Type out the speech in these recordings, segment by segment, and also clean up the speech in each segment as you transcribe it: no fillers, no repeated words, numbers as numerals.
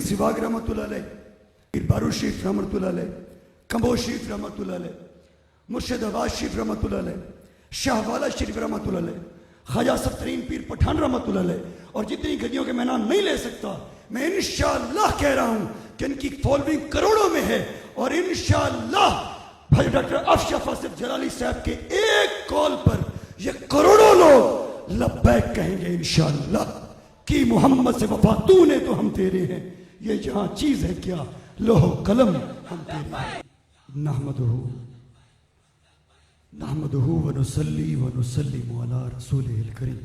سواگ رحمۃ اللہ علیہ، پیر بارو شریف رحمۃ اللہ علیہ، کمبو شریف رحمۃ اللہ علیہ، مرشد آباد شریف رحمۃ اللہ علیہ، شاہ والا شریف رحمۃ اللہ علیہ، خواجہ سفترین پیر پٹھان رحمۃ اللہ علیہ، اور جتنی گدیوں کے میں نام نہیں لے سکتا، میں انشاءاللہ کہہ رہا ہوں کہ ان کی فالوئنگ کروڑوں میں ہے، اور انشاءاللہ بھائی ڈاکٹر افشرف آصف جلالی صاحب کے ایک کال پر یہ کروڑوں لوگ لبیک کہیں گے انشاءاللہ کہ محمد سے وفا تو نے تو ہم تیرے ہیں، یہ جہاں چیز ہے کیا لوح و قلم ہم تیرے ہیں۔ نحمدہ ونصلی ونسلم علی رسولہ الکریم،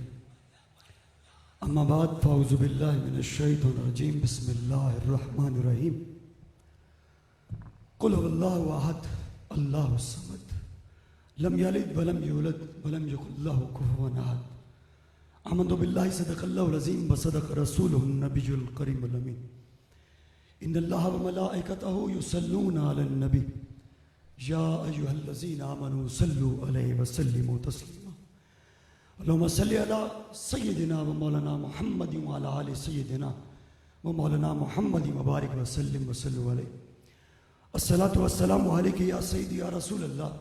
اما بعد فاعوذ باللہ من الشیطان الرجیم، بسم اللہ الرحمن الرحیم، قل هو اللہ احد اللہ الصمد لم یلد ولم یولد ولم یکن لہ کفوا احد، آمنت باللہ صدق اللہ العظیم وصدق رسولہ النبی الکریم الامین، ان اللہ وملائکتہ یصلون علی النبی یا ایہا الذین آمنوا صلوا علیہ وسلموا تسلیما، اللہم صلی علی سیدنا و مولانا محمد وعلی آل سیدنا و مولانا محمد مبارک وسلم وصلوا علیہ، الصلاۃ والسلام علیک یا سیدی یا رسول اللہ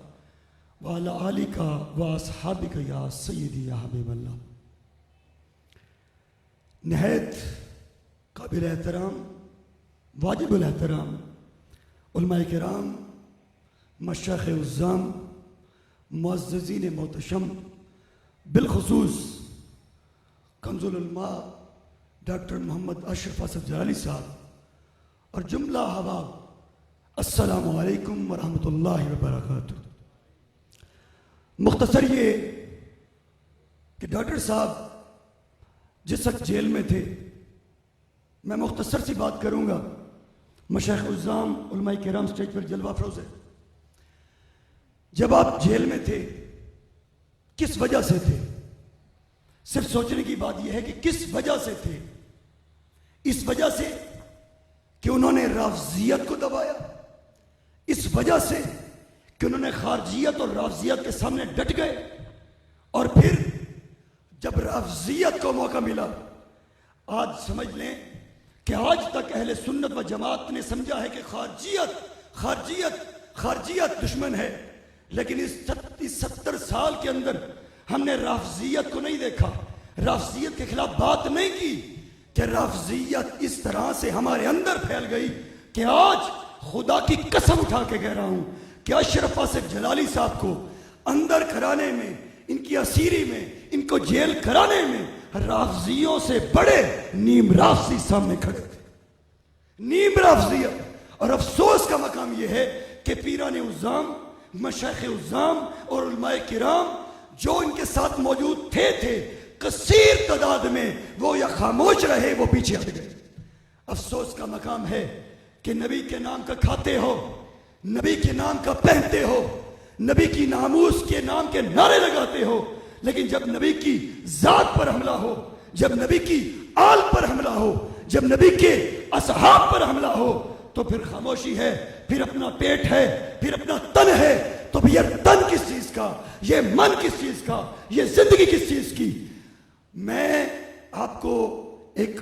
وعلی آلک و اصحابک یا سیدی یا حبیب اللہ۔ نہایت قابل احترام، واجب الاحترام علماء کرام، مشایخ عظام، معززین محتشم، بالخصوص کنز العلماء ڈاکٹر محمد اشرف آصف جلالی صاحب اور جملہ احباب، السلام علیکم ورحمۃ اللہ وبرکاتہ۔ مختصر یہ کہ ڈاکٹر صاحب جس وقت جیل میں تھے، میں مختصر سی بات کروں گا، مشایخ عظام، علماء کرام سٹیج پر جلوہ افروز ہے، جب آپ جیل میں تھے کس وجہ سے تھے؟ صرف سوچنے کی بات یہ ہے کہ کس وجہ سے تھے؟ اس وجہ سے کہ انہوں نے رافضیت کو دبایا، اس وجہ سے کہ انہوں نے خارجیت اور رافضیت کے سامنے ڈٹ گئے، اور پھر جب رافضیت کو موقع ملا، آج سمجھ لیں کہ آج تک اہل سنت و جماعت نے سمجھا ہے کہ خارجیت دشمن ہے، لیکن اس 70 سال کے اندر ہم نے رافضیت کو نہیں دیکھا، رافضیت کے خلاف بات نہیں کی، کہ رافضیت اس طرح سے ہمارے اندر پھیل گئی کہ آج خدا کی قسم اٹھا کے کہہ رہا ہوں کہ اشرف آصف جلالی صاحب کو اندر کرانے میں، ان کی اسیری میں، ان کو جیل کرانے میں رافضیوں سے بڑے نیم رافضی سامنے کھڑے تھے، نیم رافضیت۔ اور افسوس کا مقام یہ ہے کہ پیران عظام، مشایخ عظام اور علماء کرام جو ان کے ساتھ موجود تھے کثیر تعداد میں، وہ یا خاموش رہے، وہ پیچھے ہٹ گئے۔ افسوس کا مقام ہے کہ نبی کے نام کا کھاتے ہو، نبی کے نام کا پہنتے ہو، نبی کی ناموس کے نام کے نعرے لگاتے ہو، لیکن جب نبی کی ذات پر حملہ ہو، جب نبی کی آل پر حملہ ہو، جب نبی کے اصحاب پر حملہ ہو، تو پھر خاموشی ہے، پھر اپنا پیٹ ہے، پھر اپنا تن ہے، تو پھر یہ تن کس چیز کا، یہ من کس چیز کا، یہ زندگی کس چیز کی؟ میں آپ کو ایک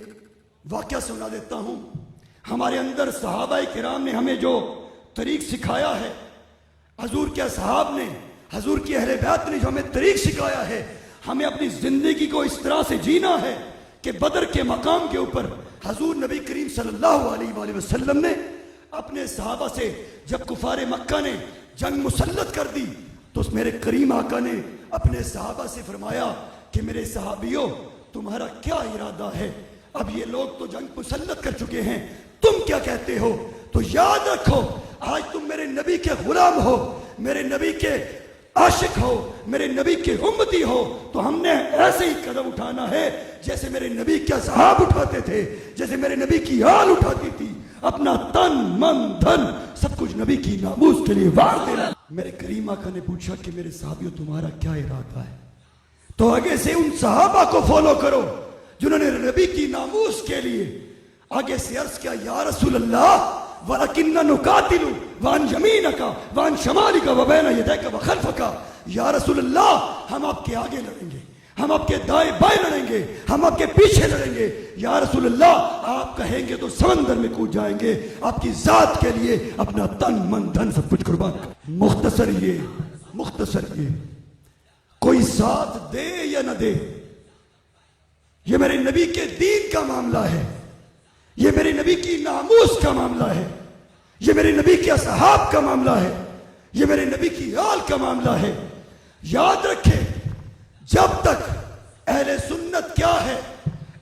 واقعہ سنا دیتا ہوں۔ ہمارے اندر صحابہ کرام نے ہمیں جو طریق سکھایا ہے، حضور کے اصحاب نے، حضور کی اہل بیت نے جو ہمیں طریق سکھایا ہے، ہمیں اپنی زندگی کو اس طرح سے جینا ہے کہ بدر کے مقام کے اوپر حضور نبی کریم صلی اللہ علیہ وآلہ وسلم نے اپنے صحابہ سے، جب کفار مکہ نے جنگ مسلط کر دی، تو اس میرے کریم آقا نے اپنے صحابہ سے فرمایا کہ میرے صحابیوں، تمہارا کیا ارادہ ہے؟ اب یہ لوگ تو جنگ مسلط کر چکے ہیں، تم کیا کہتے ہو؟ تو یاد رکھو، آج تم میرے نبی کے غلام ہو، میرے نبی کے عاشق ہو، میرے نبی کے امتی ہو، تو ہم نے ایسے ہی قدم اٹھانا ہے جیسے میرے نبی کے اصحاب اٹھاتے تھے، جیسے میرے نبی کی آل اٹھاتی تھی، اپنا تن من دھن سب کچھ نبی کی ناموس کے لیے وار دینا۔ میرے کریم آقا نے پوچھا کہ میرے صحابیوں تمہارا کیا ارادہ ہے؟ تو آگے سے ان صحابہ کو فالو کرو جنہوں نے نبی کی ناموس کے لیے آگے سے عرض کیا، یا رسول اللہ وَلَكِنَّ نُقَاتِلُ وَعَنْ يَمِينَكَ وَعَنْ شَمَالِكَ وَبَيْنَ يَدَيْكَ وَخَلْفَكَ، یا رسول اللہ ہم آپ کے آگے لڑیں گے، ہم آپ کے دائیں بائیں لڑیں گے, ہم آپ کے پیچھے لڑیں گے. یا رسول اللہ آپ کہیں گے تو سمندر میں کود جائیں گے, آپ کی ذات کے لیے اپنا تن من دھن سب کچھ قربان کر. مختصر یہ کوئی ساتھ دے یا نہ دے, یہ میرے نبی کے دین کا معاملہ ہے, یہ میرے نبی کی ناموس کا معاملہ ہے, یہ میرے نبی کے اصحاب کا معاملہ ہے, یہ میرے نبی کی آل کا معاملہ ہے. یاد رکھیں, جب تک اہل سنت کیا ہے,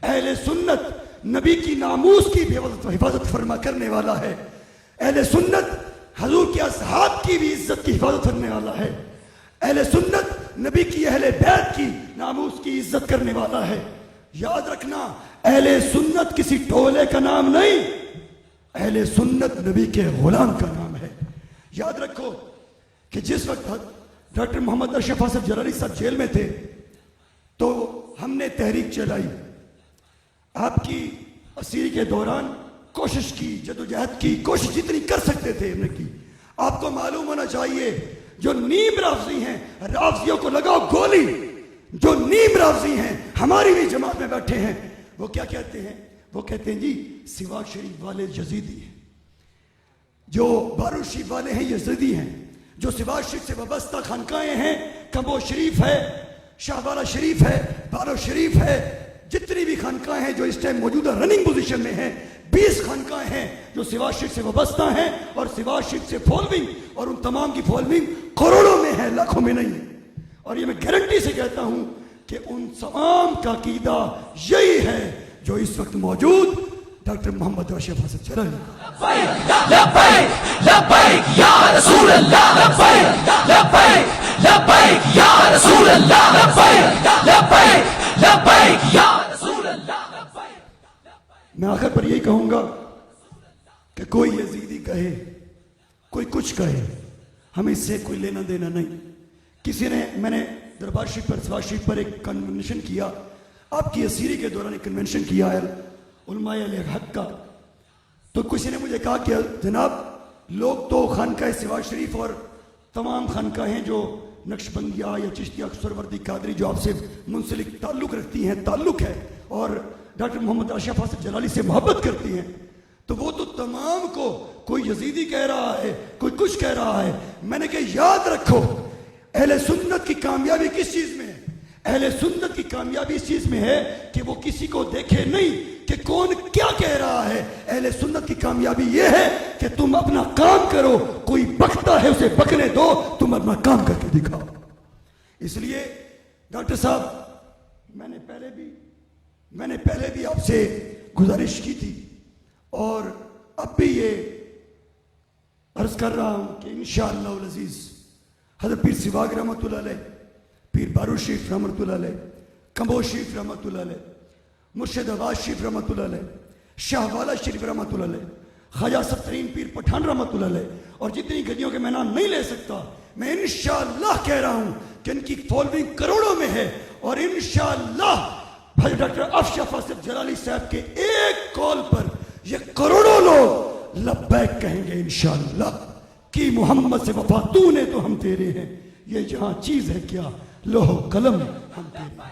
اہل سنت نبی کی ناموس کی حفاظت فرما کرنے والا ہے, اہل سنت حضور کے اصحاب کی بھی عزت کی حفاظت کرنے والا ہے, اہل سنت نبی کی اہل بیت کی ناموس کی عزت کرنے والا ہے. یاد رکھنا, اہل سنت کسی ٹولے کا نام نہیں, اہل سنت نبی کے غلام کا نام ہے. یاد رکھو کہ جس وقت ڈاکٹر محمد اشرف اصف جلالی صاحب جیل میں تھے تو ہم نے تحریک چلائی, آپ کی اسیری کے دوران کوشش کی, جدوجہد کی, کوشش جتنی کر سکتے تھے ہم نے کی. آپ کو معلوم ہونا چاہیے جو نیم رافضی ہیں, رافضیوں کو لگاؤ گولی. جو نیم رافضی ہیں ہماری بھی جماعت میں بیٹھے ہیں, وہ کیا کہتے ہیں؟ وہ کہتے ہیں جی سوا شریف والے یزیدی ہیں, جو بارو شریف والے ہیں یزیدی ہیں, جو سوا شریف سے وابستہ خانقاہیں ہیں, کبو شریف ہے, شاہ والا شریف ہے, بارو شریف ہے, جتنی بھی خانقاہیں ہیں جو اس ٹائم موجودہ رننگ پوزیشن میں ہیں, 20 خانقاہیں ہیں جو سوا شریف سے وابستہ ہیں, اور سوا شریف سے فالوئنگ, اور ان تمام کی فالوئنگ کروڑوں میں ہے, لاکھوں میں نہیں. اور یہ میں گارنٹی سے کہتا ہوں کہ ان تمام کا عقیدہ یہی ہے جو اس وقت موجود ڈاکٹر محمد اشرف اصف جلالی. لبیک لبیک یا رسول اللہ, لبیک لبیک لبیک یا رسول اللہ, لبیک لبیک لبیک یا رسول اللہ. میں آخر پر یہی کہوں گا کہ کوئی یزیدی کہے, کوئی کچھ کہے, ہمیں اس سے کوئی لینا دینا نہیں. کسی نے, میں نے دربار شریف پر, سوا شریف پر ایک کنونشن کیا, آپ کی اسیری کے دوران ایک کنونشن کیا ہے علماء علیہ حق کا, تو کسی نے مجھے کہا کہ جناب لوگ تو خانقاہ سوا شریف اور تمام خانقاہیں جو نقش بندیہ یا چشتیہ سہروردی قادری جو آپ سے منسلک تعلق رکھتی ہیں, تعلق ہے, اور ڈاکٹر محمد اشرف اصف جلالی سے محبت کرتی ہیں, تو وہ تو تمام کو کوئی یزیدی کہہ رہا ہے, کوئی کچھ کہہ رہا ہے. میں نے کہا یاد رکھو, اہل سنت کی کامیابی کس چیز میں ہے؟ اہل سنت کی کامیابی اس چیز میں ہے کہ وہ کسی کو دیکھے نہیں کہ کون کیا کہہ رہا ہے. اہل سنت کی کامیابی یہ ہے کہ تم اپنا کام کرو, کوئی بکتا ہے اسے بکنے دو, تم اپنا کام کر کے دکھاؤ. اس لیے ڈاکٹر صاحب میں نے پہلے بھی آپ سے گزارش کی تھی, اور اب بھی یہ عرض کر رہا ہوں کہ انشاءاللہ العزیز حضرت پیر سواگ رحمۃ اللہ علیہ, پیر بارو شریف رحمۃ اللہ علیہ, کمبو شریف رحمۃ اللہ علیہ, مرشد آباد شریف رحمۃ اللہ علیہ, شاہ والا شریف رحمۃ اللہ علیہ, خواجہ سترین پیر پٹھان رحمۃ اللہ علیہ, اور جتنی گدیوں کے میں نام نہیں لے سکتا, میں انشاءاللہ کہہ رہا ہوں کہ ان کی فالوئنگ کروڑوں میں ہے, اور انشاءاللہ حضرت ڈاکٹر اشرف اصف جلالی صاحب کے ایک کال پر یہ کروڑوں لوگ لبیک کہیں گے انشاءاللہ کہ محمد سے وفا تو نے تو ہم تیرے ہیں, یہ جہاں چیز ہے کیا, لوح قلم ہم تیرے.